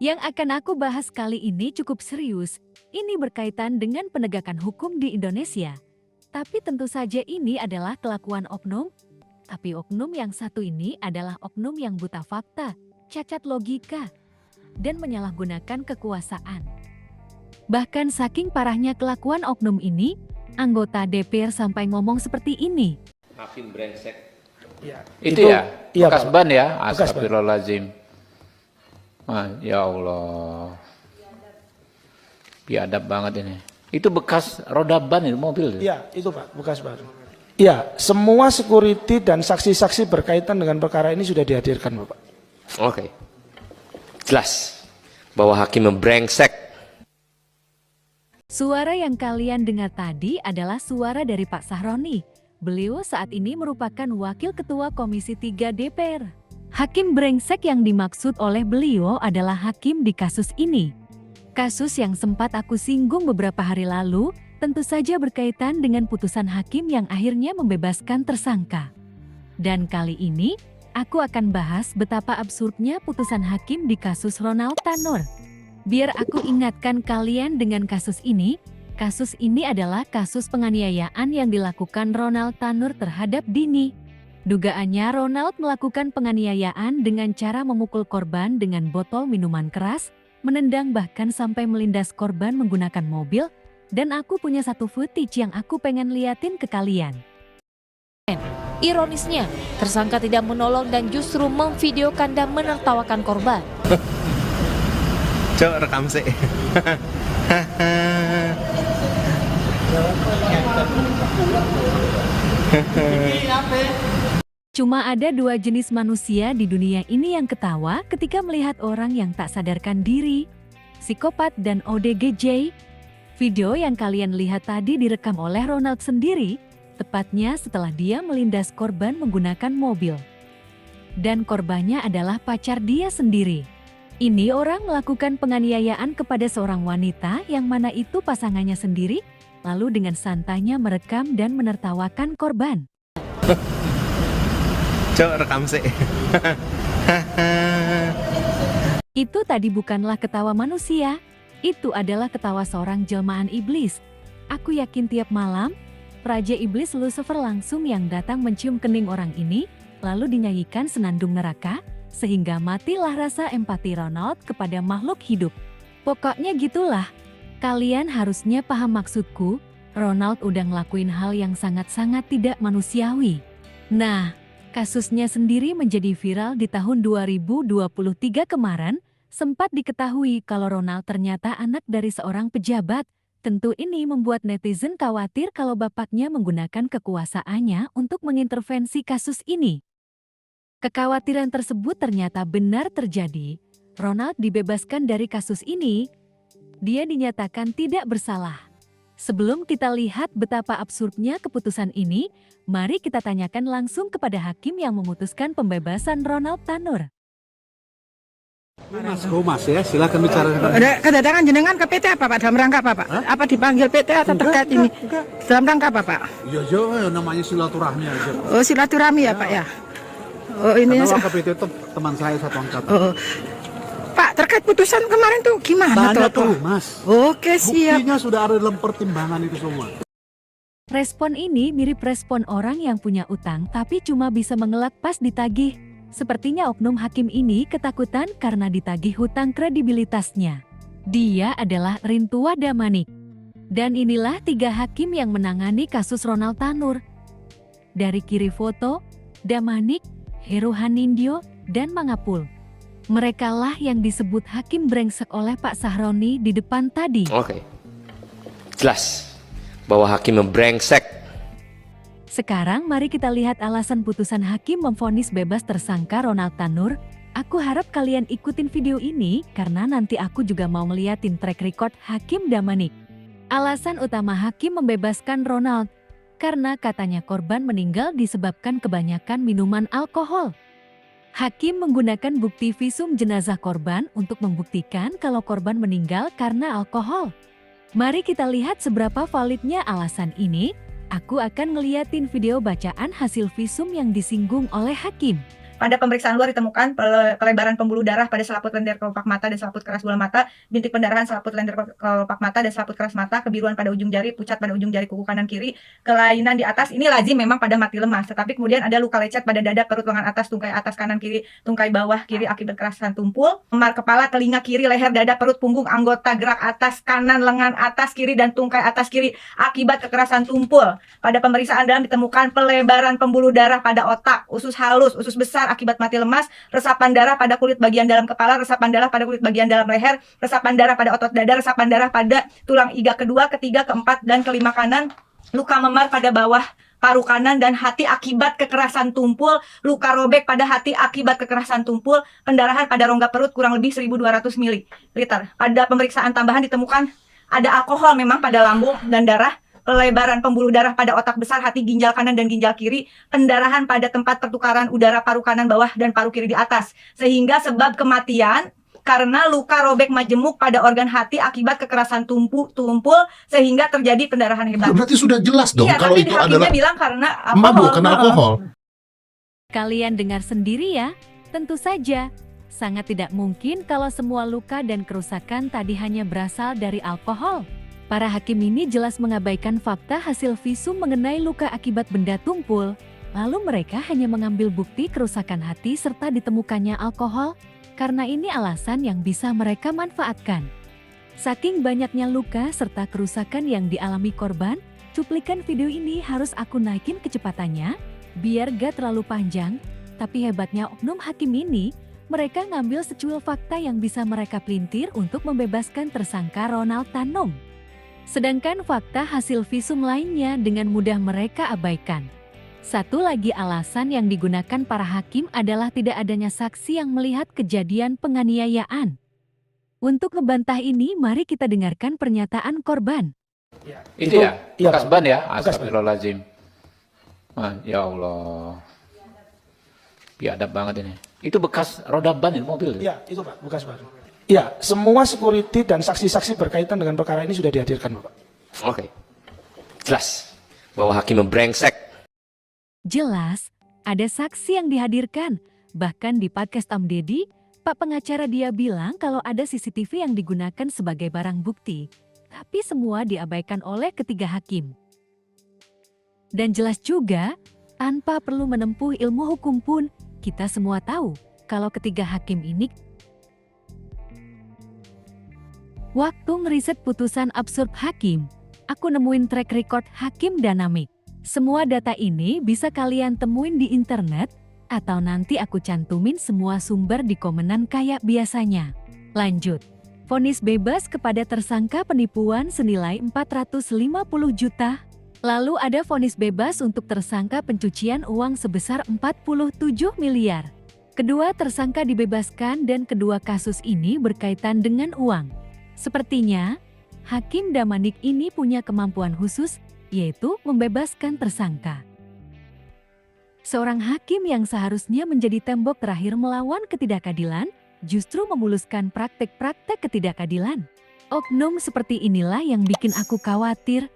Yang akan aku bahas kali ini cukup serius. Ini berkaitan dengan penegakan hukum di Indonesia. Tapi tentu saja ini adalah kelakuan oknum. Tapi oknum yang satu ini adalah oknum yang buta fakta, cacat logika, dan menyalahgunakan kekuasaan. Bahkan saking parahnya kelakuan oknum ini, anggota DPR sampai ngomong seperti ini. Hakim brengsek. Ya, Itu ya, iya, bekas Pak. ban ya, Bekas ban. astagfirullahaladzim. Ya Allah. Biadab banget ini. Itu bekas roda ban itu mobil. Iya, itu Pak, bekas baru. Iya, semua security dan saksi-saksi berkaitan dengan perkara ini sudah dihadirkan Bapak. Oke. Jelas bahwa hakim membrengsek. Suara yang kalian dengar tadi adalah suara dari Pak Sahroni. Beliau saat ini merupakan Wakil Ketua Komisi 3 DPR. Hakim brengsek yang dimaksud oleh beliau adalah hakim di kasus ini. Kasus yang sempat aku singgung beberapa hari lalu, tentu saja berkaitan dengan putusan hakim yang akhirnya membebaskan tersangka. Dan kali ini, aku akan bahas betapa absurdnya putusan hakim di kasus Ronald Tanur. Biar aku ingatkan kalian dengan kasus ini. Kasus ini adalah kasus penganiayaan yang dilakukan Ronald Tanur terhadap Dini. Dugaannya Ronald melakukan penganiayaan dengan cara memukul korban dengan botol minuman keras, menendang bahkan sampai melindas korban menggunakan mobil, dan aku punya satu footage yang aku pengen liatin ke kalian. Ironisnya, tersangka tidak menolong dan justru memvideokan dan menertawakan korban. Coba rekam sih. Cuma ada dua jenis manusia di dunia ini yang ketawa ketika melihat orang yang tak sadarkan diri, psikopat dan ODGJ. Video yang kalian lihat tadi direkam oleh Ronald sendiri, tepatnya setelah dia melindas korban menggunakan mobil. Dan korbannya adalah pacar dia sendiri. Ini orang melakukan penganiayaan kepada seorang wanita yang mana itu pasangannya sendiri, lalu dengan santainya merekam dan menertawakan korban. Coba rekam sih. Itu tadi bukanlah ketawa manusia, itu adalah ketawa seorang jelmaan iblis. Aku yakin tiap malam, Raja Iblis Lucifer langsung yang datang mencium kening orang ini, lalu dinyanyikan senandung neraka, sehingga matilah rasa empati Ronald kepada makhluk hidup. Pokoknya gitulah, kalian harusnya paham maksudku, Ronald udah ngelakuin hal yang sangat-sangat tidak manusiawi. Nah, kasusnya sendiri menjadi viral di tahun 2023 kemarin, sempat diketahui kalau Ronald ternyata anak dari seorang pejabat. Tentu ini membuat netizen khawatir kalau bapaknya menggunakan kekuasaannya untuk mengintervensi kasus ini. Kekhawatiran tersebut ternyata benar terjadi. Ronald dibebaskan dari kasus ini. Dia dinyatakan tidak bersalah. Sebelum kita lihat betapa absurdnya keputusan ini, mari kita tanyakan langsung kepada hakim yang memutuskan pembebasan Ronald Tanur. Mas Humas ya, silakan bicara. Kedatangan jenengan ke PT apa Pak? Dalam rangka apa Pak? Hah? Apa dipanggil PT atau terkait ini? Dalam rangka apa Pak? Ya, namanya silaturahmi aja. Oh silaturahmi ya Pak ya? Oh ini Karena WKPT itu teman saya satu angkatan. oh. Pak terkait putusan kemarin tuh gimana Tanya tuh? tuh Mas. Oke siap. Buktinya sudah ada dalam pertimbangan itu semua. Respon ini mirip respon orang yang punya utang tapi cuma bisa mengelak pas ditagih. Sepertinya oknum hakim ini ketakutan karena ditagih hutang kredibilitasnya. Dia adalah Rintua Damanik. Dan inilah 3 hakim yang menangani kasus Ronald Tanur. Dari kiri foto, Damanik, Heru Hanindyo, dan Mangapul. Merekalah yang disebut hakim brengsek oleh Pak Sahroni di depan tadi. Oke. Jelas bahwa hakim membrengsek. Sekarang mari kita lihat alasan putusan hakim memvonis bebas tersangka Ronald Tanur. Aku harap kalian ikutin video ini karena nanti aku juga mau ngeliatin track record Hakim Damanik. Alasan utama hakim membebaskan Ronald karena katanya korban meninggal disebabkan kebanyakan minuman alkohol. Hakim menggunakan bukti visum jenazah korban untuk membuktikan kalau korban meninggal karena alkohol. Mari kita lihat seberapa validnya alasan ini. Aku akan ngeliatin video bacaan hasil visum yang disinggung oleh hakim. Pada pemeriksaan luar ditemukan pelebaran pembuluh darah pada selaput lendir kelopak mata dan selaput keras bola mata, bintik pendarahan selaput lendir kelopak mata dan selaput keras mata, kebiruan pada ujung jari, pucat pada ujung jari kuku kanan kiri, kelainan di atas. Ini lazim memang pada mati lemas, tetapi kemudian ada luka lecet pada dada, perut, lengan atas, tungkai atas kanan kiri, tungkai bawah kiri akibat kekerasan tumpul, memar kepala, telinga kiri, leher, dada, perut, punggung, anggota gerak atas kanan, lengan atas kiri dan tungkai atas kiri akibat kekerasan tumpul. Pada pemeriksaan dalam ditemukan pelebaran pembuluh darah pada otak, usus halus, usus besar akibat mati lemas, resapan darah pada kulit bagian dalam kepala, resapan darah pada kulit bagian dalam leher, resapan darah pada otot dada, resapan darah pada tulang iga kedua, ketiga, keempat, dan kelima kanan, luka memar pada bawah paru kanan dan hati akibat kekerasan tumpul, luka robek pada hati akibat kekerasan tumpul, pendarahan pada rongga perut kurang lebih 1.200 ml. Pada pemeriksaan tambahan ditemukan ada alkohol memang pada lambung dan darah, pelebaran pembuluh darah pada otak besar, hati, ginjal kanan dan ginjal kiri, pendarahan pada tempat pertukaran udara paru kanan bawah dan paru kiri di atas. Sehingga sebab kematian karena luka robek majemuk pada organ hati akibat kekerasan tumpul sehingga terjadi pendarahan hebat. Berarti sudah jelas dong Iya, kalau tapi itu adalah bilang karena mabuk, karena alkohol. Kalian dengar sendiri ya, tentu saja. Sangat tidak mungkin kalau semua luka dan kerusakan tadi hanya berasal dari alkohol. Para hakim ini jelas mengabaikan fakta hasil visum mengenai luka akibat benda tumpul. Lalu mereka hanya mengambil bukti kerusakan hati serta ditemukannya alkohol, karena ini alasan yang bisa mereka manfaatkan. Saking banyaknya luka serta kerusakan yang dialami korban, cuplikan video ini harus aku naikin kecepatannya, biar gak terlalu panjang. Tapi hebatnya oknum hakim ini, mereka ngambil secuil fakta yang bisa mereka pelintir untuk membebaskan tersangka Ronald Tanung. Sedangkan fakta hasil visum lainnya dengan mudah mereka abaikan. Satu lagi alasan yang digunakan para hakim adalah tidak adanya saksi yang melihat kejadian penganiayaan. Untuk membantah ini, mari kita dengarkan pernyataan korban. Itu ya, bekas Pak. ban ya, Bekas ban. astagfirullahaladzim. Ya Allah, biadab banget ini. Itu bekas roda ban itu mobil. Iya, itu Pak, bekas ban. Ya, semua security dan saksi-saksi berkaitan dengan perkara ini sudah dihadirkan, Bapak. Oke. Jelas bahwa hakim membrengsek. Jelas, ada saksi yang dihadirkan. Bahkan di podcast Om Deddy, Pak pengacara dia bilang kalau ada CCTV yang digunakan sebagai barang bukti. Tapi semua diabaikan oleh ketiga hakim. Dan jelas juga, tanpa perlu menempuh ilmu hukum pun, kita semua tahu kalau ketiga hakim ini waktu ngeriset putusan absurd hakim, aku nemuin track record hakim dinamik. Semua data ini bisa kalian temuin di internet, atau nanti aku cantumin semua sumber di komenan kayak biasanya. Lanjut, vonis bebas kepada tersangka penipuan senilai 450 juta. Lalu ada vonis bebas untuk tersangka pencucian uang sebesar 47 miliar. Kedua tersangka dibebaskan dan kedua kasus ini berkaitan dengan uang. Sepertinya, Hakim Damanik ini punya kemampuan khusus, yaitu membebaskan tersangka. Seorang hakim yang seharusnya menjadi tembok terakhir melawan ketidakadilan, justru memuluskan praktek-praktek ketidakadilan. Oknum seperti inilah yang bikin aku khawatir,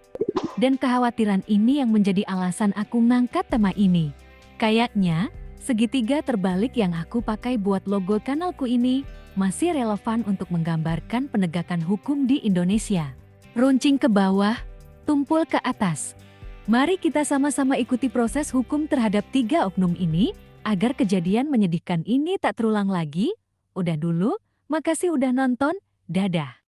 dan kekhawatiran ini yang menjadi alasan aku ngangkat tema ini. Kayaknya, segitiga terbalik yang aku pakai buat logo kanalku ini, masih relevan untuk menggambarkan penegakan hukum di Indonesia. Runcing ke bawah, tumpul ke atas. Mari kita sama-sama ikuti proses hukum terhadap 3 oknum ini, agar kejadian menyedihkan ini tak terulang lagi. Udah dulu, makasih udah nonton, dadah.